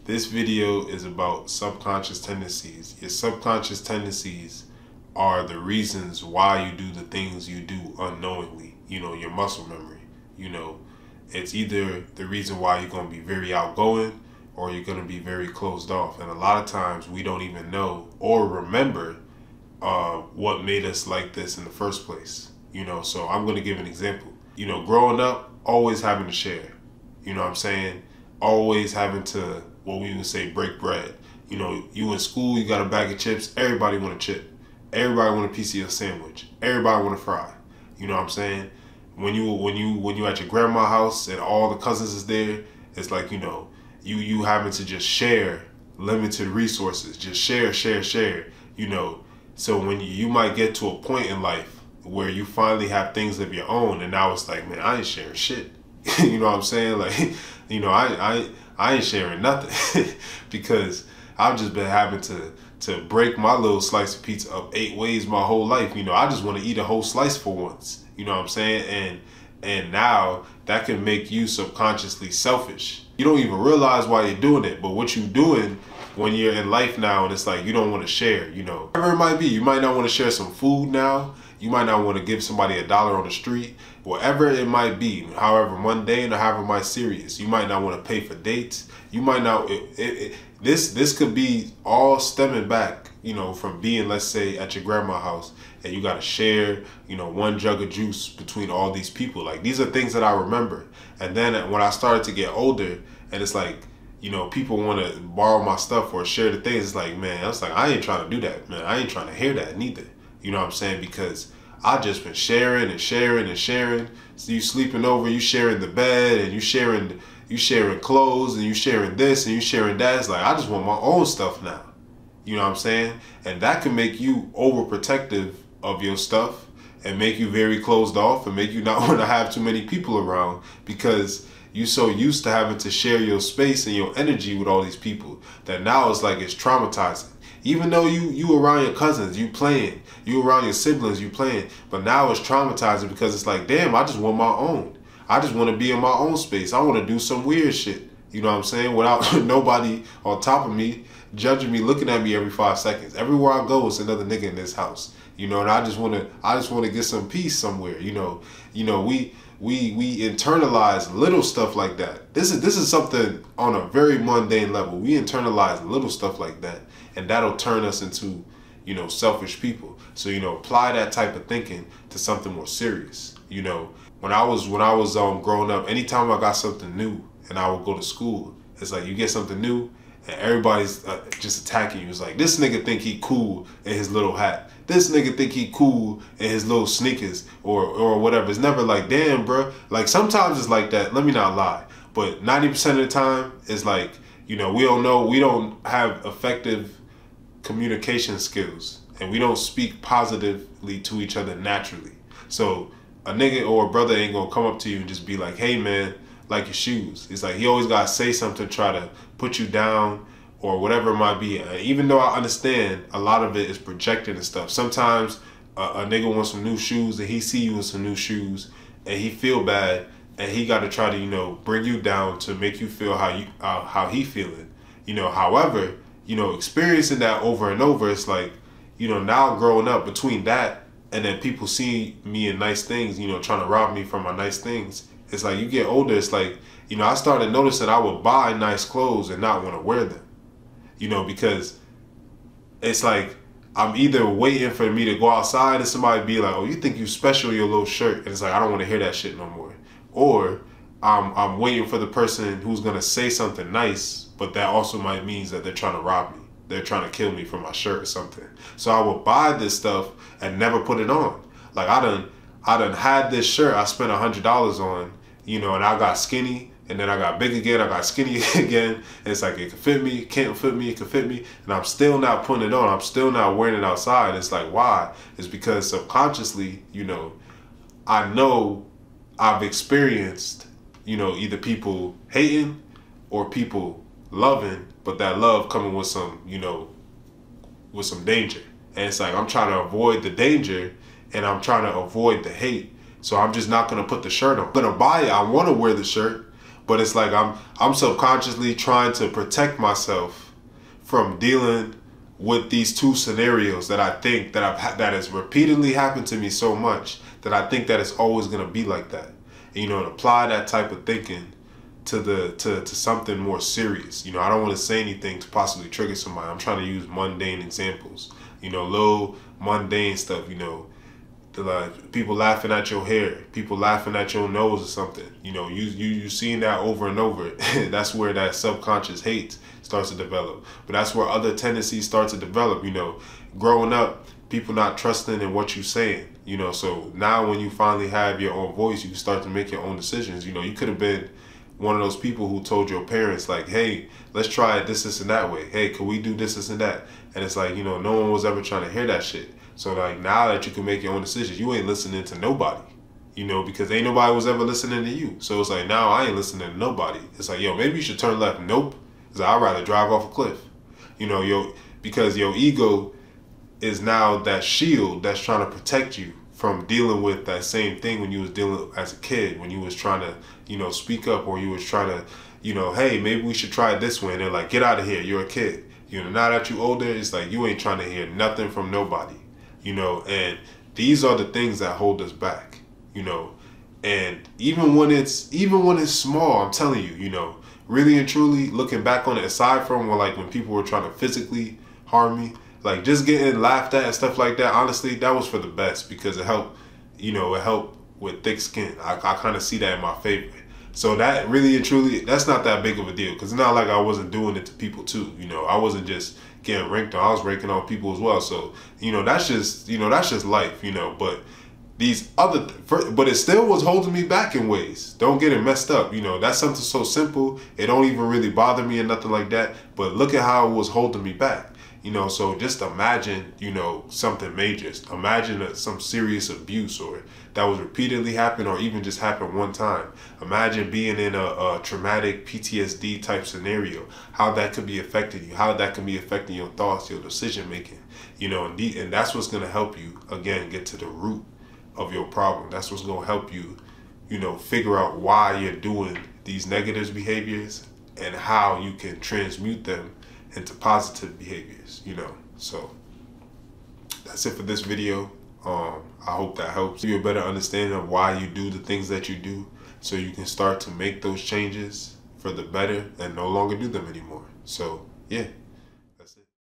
This video is about subconscious tendencies. Your subconscious tendencies are the reasons why you do the things you do unknowingly. You know, your muscle memory. You know, it's either the reason why you're going to be very outgoing or you're going to be very closed off. And a lot of times we don't even know or remember what made us like this in the first place. You know, so I'm going to give an example. You know, growing up, always having to share. You know what I'm saying? Always having to, what we would say, break bread. You know, you in school, you got a bag of chips, everybody want a chip. Everybody want a piece of your sandwich. Everybody want to fry. You know what I'm saying? When you at your grandma's house and all the cousins is there, it's like, you know, you having to just share limited resources. Just share, you know. So when you might get to a point in life where you finally have things of your own, and now it's like, man, I ain't sharing shit. You know what I'm saying? Like, you know, I ain't sharing nothing because I've just been having to break my little slice of pizza up 8 ways my whole life. You know, I just want to eat a whole slice for once. You know what I'm saying? And now that can make you subconsciously selfish. You don't even realize why you're doing it, but what you're doing when you're in life now, and it's like you don't want to share, you know. Whatever it might be, you might not want to share some food now. You might not want to give somebody $1 on the street. Whatever it might be, however mundane or however might serious. You might not want to pay for dates. You might not. This could be all stemming back, you know, from being, let's say, at your grandma's house, and you got to share, you know, 1 jug of juice between all these people. Like, these are things that I remember. And then when I started to get older, and it's like, you know, people want to borrow my stuff or share the things, it's like, man, I was like, I ain't trying to do that, man. I ain't trying to hear that neither. You know what I'm saying? Because I just been sharing and sharing and sharing. So you sleeping over, you sharing the bed, and you sharing clothes, and you sharing this, and you sharing that. It's like, I just want my own stuff now. You know what I'm saying? And that can make you overprotective of your stuff and make you very closed off and make you not want to have too many people around because you're so used to having to share your space and your energy with all these people that now it's like it's traumatizing. Even though you around your cousins, you playing, you around your siblings, you playing, but now it's traumatizing because it's like, damn, I just want my own. I just want to be in my own space. I want to do some weird shit. You know what I'm saying? Without nobody on top of me judging me, looking at me every 5 seconds. Everywhere I go, it's another nigga in this house. You know, and I just want to get some peace somewhere. You know, we internalize little stuff like that. This is something on a very mundane level. We internalize little stuff like that, and that'll turn us into, you know, selfish people. So, you know, apply that type of thinking to something more serious. You know, when I was growing up, anytime I got something new and I would go to school, it's like you get something new and everybody's just attacking you. It's like, this nigga think he cool in his little hat. This nigga think he cool in his little sneakers or whatever. It's never like, damn, bro. Like, sometimes it's like that. Let me not lie. But 90% of the time, it's like, you know, we don't have effective communication skills, and we don't speak positively to each other naturally. So a nigga or a brother ain't gonna come up to you and just be like, hey man, like your shoes. It's like he always gotta say something, try to put you down or whatever it might be. Even though I understand a lot of it is projected and stuff. Sometimes a nigga wants some new shoes and he see you in some new shoes and he feel bad and he got to try to, you know, bring you down to make you feel how he feeling. You know, however, you know, experiencing that over and over, it's like, you know, now growing up between that and then people see me in nice things, you know, trying to rob me from my nice things. It's like you get older, it's like, you know, I started noticing I would buy nice clothes and not want to wear them. You know, because it's like I'm either waiting for me to go outside and somebody be like, oh, you think you special in your little shirt? And it's like, I don't want to hear that shit no more. Or I'm waiting for the person who's going to say something nice, but that also might mean that they're trying to rob me. They're trying to kill me for my shirt or something. So I would buy this stuff and never put it on. Like, I done had this shirt I spent $100 on, you know, and I got skinny. And then I got big again, I got skinny again. And it's like, it can fit me, it can't fit me, it can fit me. And I'm still not putting it on. I'm still not wearing it outside. It's like, why? It's because subconsciously, you know I've experienced, you know, either people hating or people loving, but that love coming with some, you know, with some danger. And it's like, I'm trying to avoid the danger and I'm trying to avoid the hate. So I'm just not going to put the shirt on. I'm going to buy it. I want to wear the shirt. But it's like I'm subconsciously trying to protect myself from dealing with these two scenarios that I think that that has repeatedly happened to me so much that I think that it's always gonna be like that. And, you know, and apply that type of thinking to something more serious. You know, I don't want to say anything to possibly trigger somebody. I'm trying to use mundane examples. You know, little mundane stuff. You know, like people laughing at your hair, people laughing at your nose or something. You know, you seeing that over and over. That's where that subconscious hate starts to develop. But that's where other tendencies start to develop. You know, growing up, people not trusting in what you're saying. You know, so now when you finally have your own voice, you can start to make your own decisions. You know, you could have been one of those people who told your parents, like, hey, let's try it this and that way. Hey, could we do this and that? And it's like, you know, no one was ever trying to hear that shit. So like now that you can make your own decisions, you ain't listening to nobody, you know, because ain't nobody was ever listening to you. So it's like, now I ain't listening to nobody. It's like, yo, maybe you should turn left. Nope. It's like, I'd rather drive off a cliff, you know, because your ego is now that shield that's trying to protect you from dealing with that same thing when you was dealing as a kid, when you was trying to, you know, speak up, or you was trying to, you know, hey, maybe we should try it this way. And they're like, get out of here, you're a kid. You know, now that you older, it's like you ain't trying to hear nothing from nobody, you know, and these are the things that hold us back, you know. And even when it's small, I'm telling you, you know, really and truly looking back on it, aside from when people were trying to physically harm me, like just getting laughed at and stuff like that, honestly, that was for the best, because it helped, you know, it helped with thick skin. I kind of see that in my favor. So that really and truly, that's not that big of a deal, because it's not like I wasn't doing it to people too. You know, I wasn't just getting ranked on, I was ranking on people as well. So, you know, that's just life, you know. But these other, but it still was holding me back in ways. Don't get it messed up. You know, that's something so simple. It don't even really bother me or nothing like that. But look at how it was holding me back. You know, so just imagine, you know, something major. Imagine some serious abuse, or that was repeatedly happening, or even just happened one time. Imagine being in a traumatic PTSD type scenario, how that could be affecting you, how that can be affecting your thoughts, your decision making, you know, and that's what's going to help you, again, get to the root of your problem. That's what's going to help you, you know, figure out why you're doing these negative behaviors and how you can transmute them into positive behaviors, you know. So that's it for this video. I hope that helps give you a better understanding of why you do the things that you do, so you can start to make those changes for the better and no longer do them anymore. So yeah.